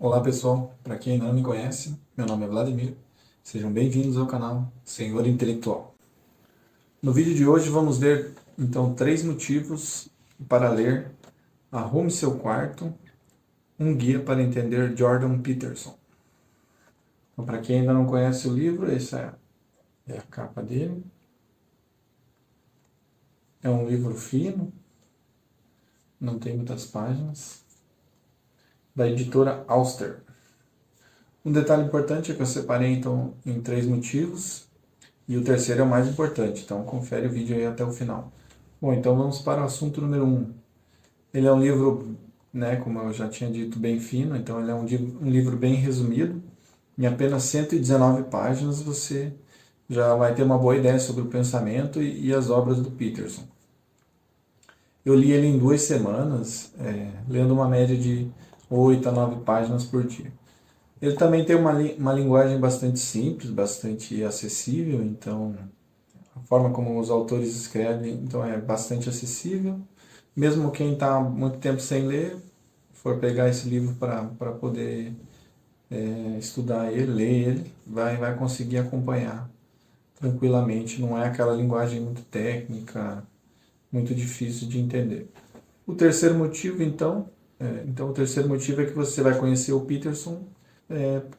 Olá pessoal, para quem não me conhece, meu nome é Vladimir, sejam bem-vindos ao canal Senhor Intelectual. No vídeo de hoje vamos ver então 3 motivos para ler Arrume Seu Quarto, um guia para entender Jordan Peterson. Então, para quem ainda não conhece o livro, essa é a capa dele. É um livro fino, não tem muitas páginas, da editora Auster. Um detalhe importante é que eu separei então em 3 motivos, e o terceiro é o mais importante, então confere o vídeo aí até o final. Bom, então vamos para o assunto número 1. Ele é um livro, né, como eu já tinha dito, bem fino, então ele é um livro bem resumido. Em apenas 119 páginas você já vai ter uma boa ideia sobre o pensamento e as obras do Peterson. Eu li ele em 2 semanas, lendo uma média de 8 a 9 páginas por dia. Ele também tem uma linguagem bastante simples, bastante acessível, então a forma como os autores escrevem então é bastante acessível. Mesmo quem está muito tempo sem ler, for pegar esse livro para poder estudar ele, ler ele, vai conseguir acompanhar tranquilamente. Não é aquela linguagem muito técnica, muito difícil de entender. O terceiro motivo, o terceiro motivo é que você vai conhecer o Peterson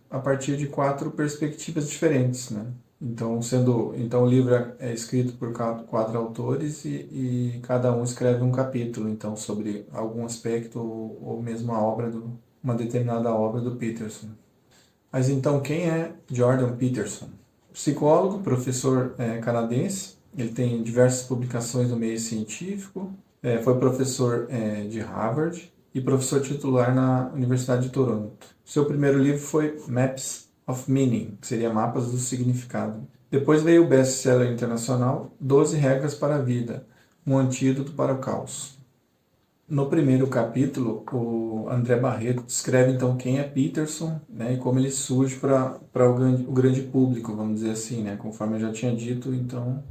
a partir de 4 perspectivas diferentes, né? Então o livro é escrito por 4 autores e cada um escreve um capítulo, então sobre algum aspecto ou mesmo uma determinada obra do Peterson. Mas então quem é Jordan Peterson? Psicólogo, professor canadense, ele tem diversas publicações no meio científico, foi professor de Harvard e professor titular na Universidade de Toronto. Seu primeiro livro foi Maps of Meaning, que seria Mapas do Significado. Depois veio o best-seller internacional 12 Regras para a Vida, um antídoto para o caos. No primeiro capítulo, o André Barreto descreve então quem é Peterson, né, e como ele surge para o grande público, vamos dizer assim, né, conforme eu já tinha dito, então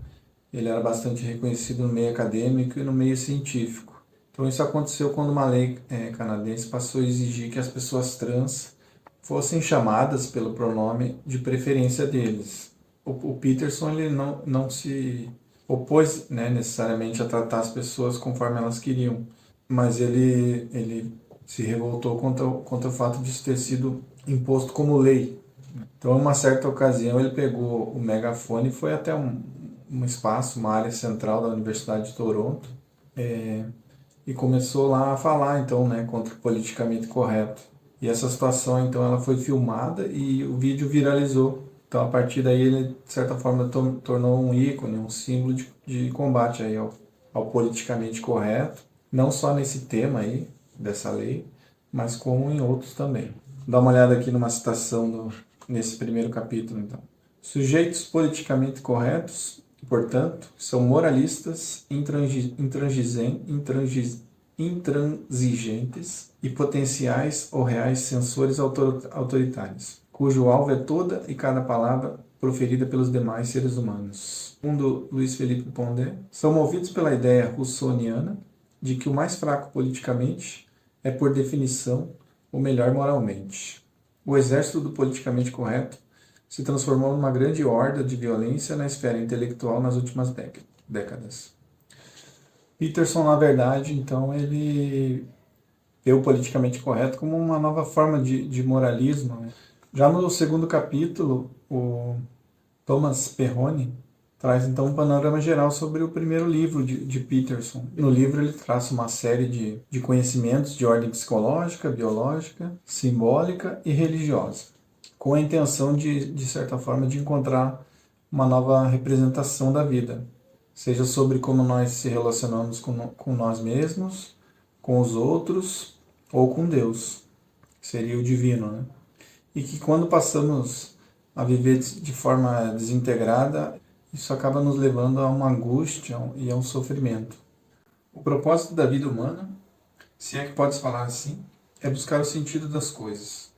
ele era bastante reconhecido no meio acadêmico e no meio científico. Então isso aconteceu quando uma lei canadense passou a exigir que as pessoas trans fossem chamadas pelo pronome de preferência deles. O Peterson ele não se opôs, né, necessariamente a tratar as pessoas conforme elas queriam, mas ele se revoltou contra o fato de isso ter sido imposto como lei. Então, em uma certa ocasião, ele pegou o megafone e foi até um espaço, uma área central da Universidade de Toronto, e começou lá a falar, então, né, contra o politicamente correto. E essa situação, então, ela foi filmada e o vídeo viralizou. Então, a partir daí, ele, de certa forma, tornou um ícone, um símbolo de combate aí ao politicamente correto, não só nesse tema aí, dessa lei, mas como em outros também. Dá uma olhada aqui numa citação nesse primeiro capítulo, então. Sujeitos politicamente corretos, portanto, são moralistas, intransigentes e potenciais ou reais censores autoritários, cujo alvo é toda e cada palavra proferida pelos demais seres humanos. Segundo Luiz Felipe Pondé, são movidos pela ideia russoniana de que o mais fraco politicamente é, por definição, o melhor moralmente. O exército do politicamente correto se transformou numa grande horda de violência na esfera intelectual nas últimas décadas. Peterson, na verdade, então, ele vê o politicamente correto como uma nova forma de moralismo, né? Já no segundo capítulo, o Thomas Perrone traz então um panorama geral sobre o primeiro livro de Peterson. No livro ele traça uma série de conhecimentos de ordem psicológica, biológica, simbólica e religiosa, com a intenção de certa forma, de encontrar uma nova representação da vida, seja sobre como nós se relacionamos com nós mesmos, com os outros ou com Deus, que seria o divino, né? E que quando passamos a viver de forma desintegrada, isso acaba nos levando a uma angústia e a um sofrimento. O propósito da vida humana, se é que pode falar assim, é buscar o sentido das coisas,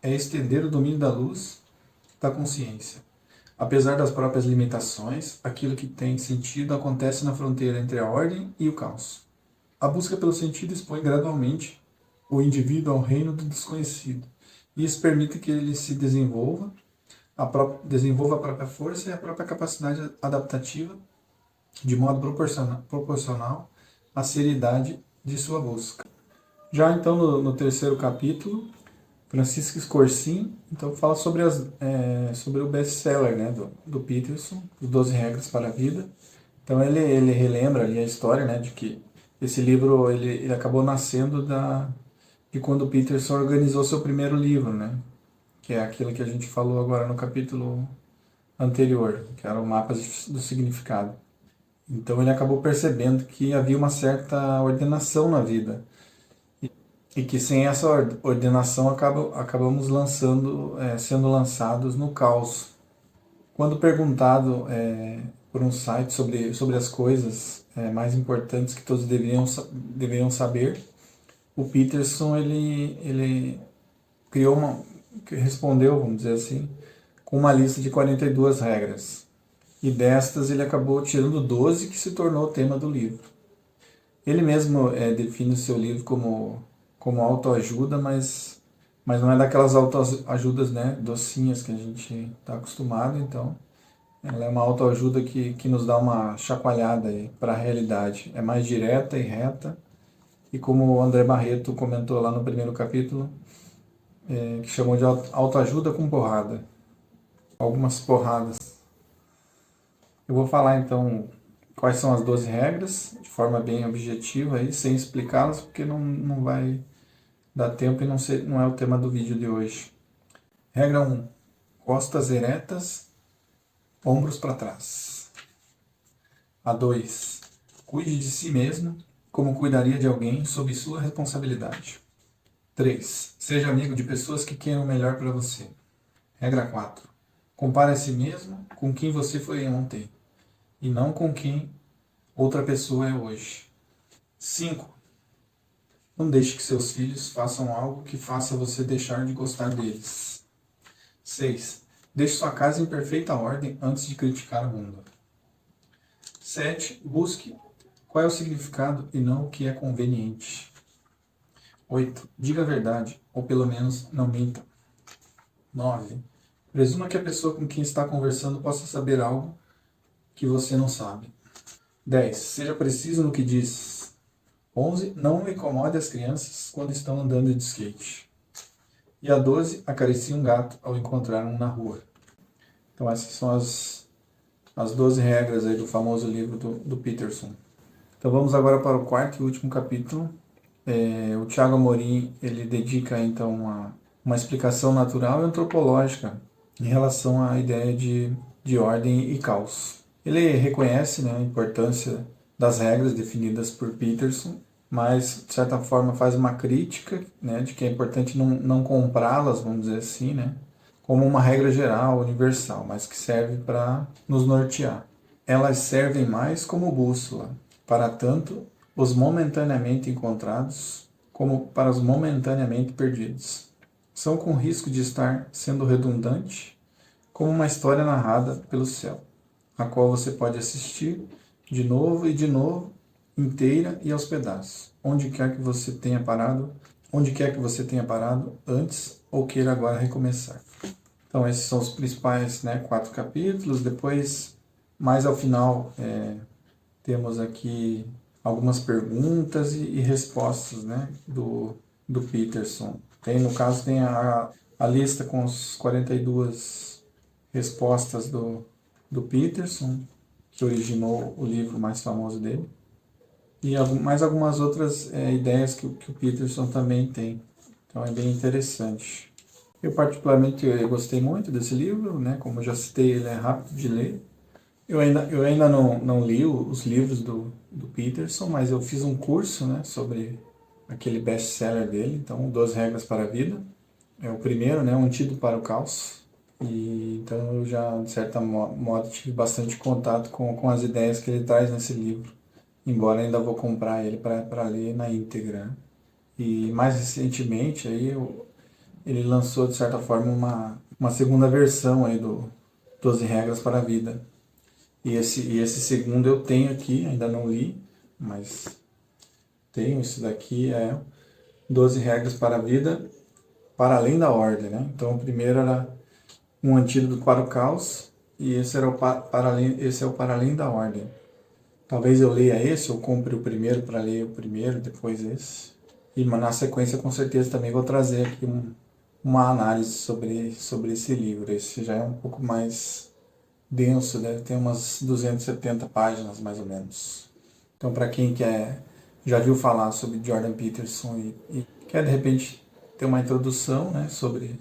é estender o domínio da luz da consciência. Apesar das próprias limitações, aquilo que tem sentido acontece na fronteira entre a ordem e o caos. A busca pelo sentido expõe gradualmente o indivíduo ao reino do desconhecido, Isso permite que ele se desenvolva, desenvolva a própria força e a própria capacidade adaptativa de modo proporcional à seriedade de sua busca. Já então no terceiro capítulo, Francisco Scorsin então fala sobre o best-seller, né, do Peterson, Os 12 Regras para a Vida. Então ele relembra ali a história, né, de que esse livro ele acabou nascendo de quando o Peterson organizou seu primeiro livro, né, que é aquilo que a gente falou agora no capítulo anterior, que era o Mapas do Significado. Então ele acabou percebendo que havia uma certa ordenação na vida e que sem essa ordenação acabamos sendo lançados no caos. Quando perguntado por um site sobre as coisas mais importantes que todos deveriam saber, o Peterson ele respondeu, vamos dizer assim, com uma lista de 42 regras. E destas ele acabou tirando 12 que se tornou o tema do livro. Ele mesmo define o seu livro como autoajuda, mas não é daquelas autoajudas, né, docinhas que a gente está acostumado, então ela é uma autoajuda que nos dá uma chacoalhada para a realidade. É mais direta e reta, e como o André Barreto comentou lá no primeiro capítulo, que chamou de autoajuda com porrada. Algumas porradas. Eu vou falar então quais são as 12 regras, de forma bem objetiva, aí, sem explicá-las, porque não vai dar tempo e não é o tema do vídeo de hoje. Regra 1. Costas eretas, ombros para trás. A 2. Cuide de si mesmo, como cuidaria de alguém sob sua responsabilidade. 3. Seja amigo de pessoas que queiram o melhor para você. Regra 4. Compare a si mesmo com quem você foi ontem, e não com quem outra pessoa é hoje. 5. Não deixe que seus filhos façam algo que faça você deixar de gostar deles. 6. Deixe sua casa em perfeita ordem antes de criticar o mundo. 7. Busque qual é o significado e não o que é conveniente. 8. Diga a verdade, ou pelo menos não minta. 9. Presuma que a pessoa com quem está conversando possa saber algo que você não sabe. 10. Seja preciso no que diz. 11. Não incomode as crianças quando estão andando de skate. E a 12. Acaricie um gato ao encontrar um na rua. Então essas são as 12 regras aí do famoso livro do Peterson. Então vamos agora para o quarto e último capítulo. O Tiago Amorim ele dedica então uma explicação natural e antropológica em relação à ideia de ordem e caos. Ele reconhece, né, a importância das regras definidas por Peterson, mas de certa forma faz uma crítica, né, de que é importante não comprá-las, vamos dizer assim, né, como uma regra geral, universal, mas que serve para nos nortear. Elas servem mais como bússola, para tanto os momentaneamente encontrados, como para os momentaneamente perdidos. São com risco de estar sendo redundante, como uma história narrada pelo céu, a qual você pode assistir de novo e de novo, inteira e aos pedaços, onde quer que você tenha parado antes ou queira agora recomeçar. Então esses são os principais, né, 4 capítulos. Depois, mais ao final, temos aqui algumas perguntas e respostas, né, do Peterson. No caso, tem a lista com as 42 respostas do Peterson, que originou o livro mais famoso dele, e mais algumas outras ideias que o Peterson também tem. Então é bem interessante. Eu particularmente gostei muito desse livro, né? Como eu já citei, ele é rápido de ler. Eu ainda não li os livros do Peterson, mas eu fiz um curso, né, sobre aquele best-seller dele, então 12 Regras para a Vida. É o primeiro, né, Um Antídoto para o Caos. E então eu já, de certa modo, tive bastante contato com as ideias que ele traz nesse livro, embora ainda vou comprar ele para ler na íntegra. E mais recentemente aí ele lançou, de certa forma, uma segunda versão aí do 12 Regras para a Vida. E esse segundo eu tenho aqui, ainda não li, mas tenho. Esse daqui é 12 Regras para a Vida, Para Além da Ordem, né? Então o primeiro era Um Antídoto para o Caos e esse era esse é o Para Além da Ordem. Talvez eu leia esse, ou compre o primeiro para ler o primeiro, depois esse. E na sequência, com certeza, também vou trazer aqui uma análise sobre esse livro. Esse já é um pouco mais denso, deve ter umas 270 páginas, mais ou menos. Então, para quem já viu falar sobre Jordan Peterson e quer, de repente, ter uma introdução, né, sobre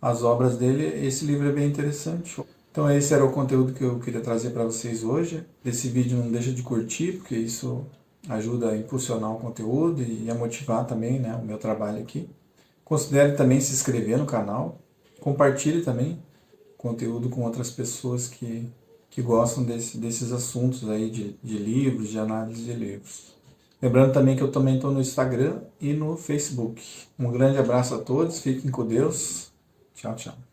as obras dele, esse livro é bem interessante. Então esse era o conteúdo que eu queria trazer para vocês hoje. Esse vídeo não deixa de curtir, porque isso ajuda a impulsionar o conteúdo e a motivar também, né, o meu trabalho aqui. Considere também se inscrever no canal. Compartilhe também conteúdo com outras pessoas que gostam desses assuntos aí de livros, de análise de livros. Lembrando também que eu também estou no Instagram e no Facebook. Um grande abraço a todos, fiquem com Deus. Tchau, tchau.